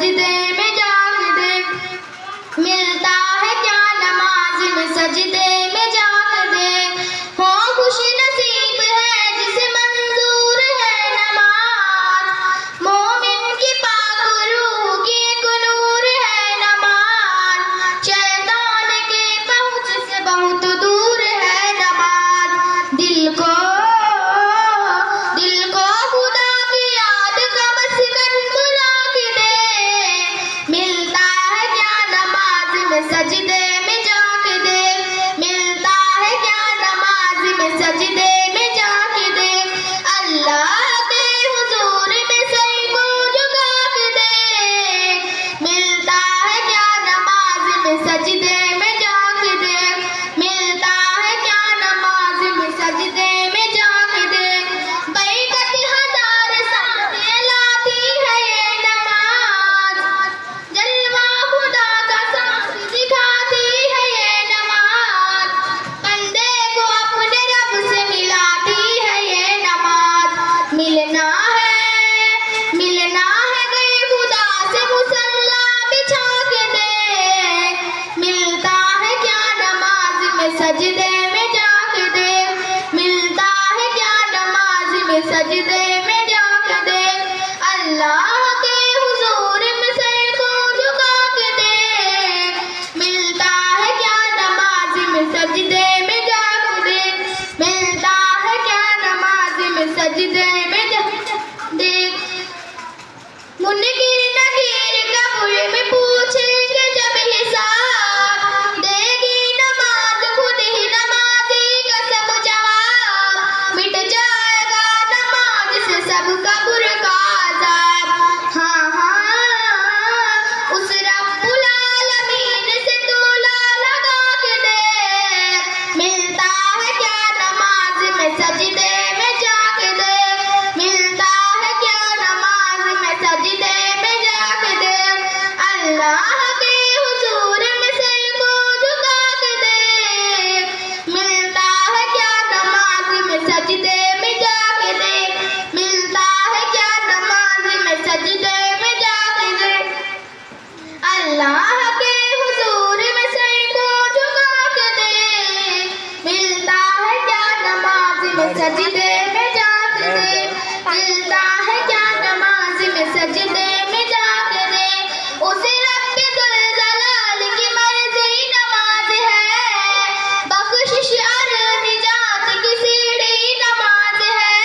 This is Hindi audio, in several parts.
सजदे में जाग दे। मिलता है क्या नमाज में सजदे में जाग दे। हो खुश नसीब है जिसे मंजूर है नमाज। मोमिन की पाक रूह की एक नूर है नमाज। शैतान के पहुंच से बहुत दूर है नमाज। दिल को खुदा की याद का मस्कन बुला के दे। मिलता है क्या नमाज में सजदे में जाग दे। मिलता है क्या नमाज में सजदे में जाग दे। अल्लाह के हुजूर में सर को झुका के दे। मिलता है क्या नमाज में सजदे में जाग दे। मिलता है क्या नमाज में सजदे में जाग दे। बैकत हजार सामने लाती है ये नमाज। जलवा खुदा का साथ दिखाती है ये नमाज। बंदे को अपने रब से मिलाती है ये नमाज। मिलना है गए खुदा से मुसल्ला बिछा के दे। मिलता है क्या नमाज में सजदे में जाग दे। मिलता है क्या नमाज में सजदे में जाग दे। अल्लाह के हुजूर में सर को झुका के दे। मिलता है क्या नमाज में सजदे में जाग दे। मिलता है क्या नमाज में सजदे में जाग दे। मुनकिर नकीर कब्र में पूछेंगे जब हिसाब। देगी नमाज खुद ही नमाजी का सब जवाब। मिट जाएगा नमाज से सब कब्र का अज़ाब। हाँ उस रब्बुल आलमीन से तूला लगा के दे। मिलता है क्या नमाज में सजदे में जाग दे। मिलता है क्या नमाज में सजदे में जाग दे। अल्लाह के हुजूर में सर को झुका के दे। मिलता है क्या नमाज में सजदे में जाग दे। मिलता है क्या नमाज में सजदे में जाग दे। अल्लाह के हुजूर में सर को झुका के दे। मिलता है क्या नमाज में सजदे में जाग दे। मिलता है क्या नमाज में सजदे में जाग दे। उसे रब्बे दुल जलाल की मर्जी नमाज है। बख्शिश और निजात की सीढ़ी नमाज है।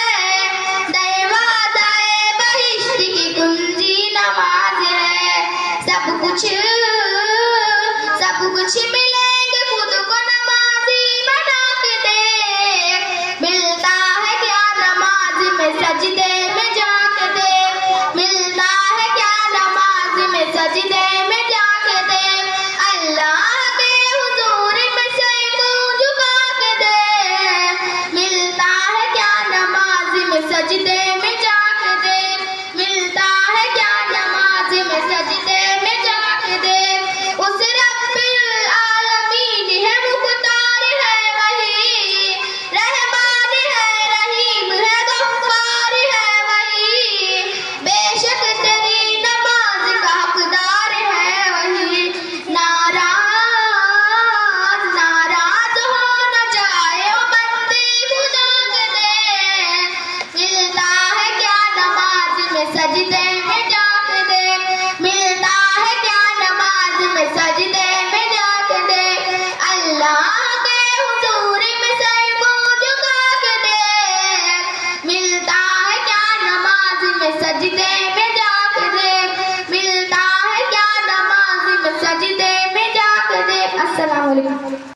दरवाज़ाए बहिश्त की कुंजी नमाज है। सब कुछ मिलेंगे खुद को नमाजी बना के दे। मिलता है क्या नमाज में सजदे में जाग दे। मिलता है क्या नमाज में सजदे में जाग दे। अल्लाह के हुजूर में सर को झुका के दे। मिलता है क्या नमाज में सजदे में जाग दे। मिलता है क्या नमाज में सजदे में जाग दे। उस रब्बुल आलमीन है मुख्तार है वही। रहमान है रहीम है गफ्फार है वही। बेशक तेरी नमाज का हकदार है वही। नाराज हो न जाए ओ बंदे खुदा के दे। मिलता है क्या नमाज में सजदे में जाग दे। मिलता है क्या नमाज में सजदे में जाग दे। अल्लाह के हुजूर में सर को झुका के दे। मिलता है क्या नमाज में सजदे में जाग दे। मिलता है क्या नमाज में सजदे में जाग दे। अस्सलाम वालेकुम।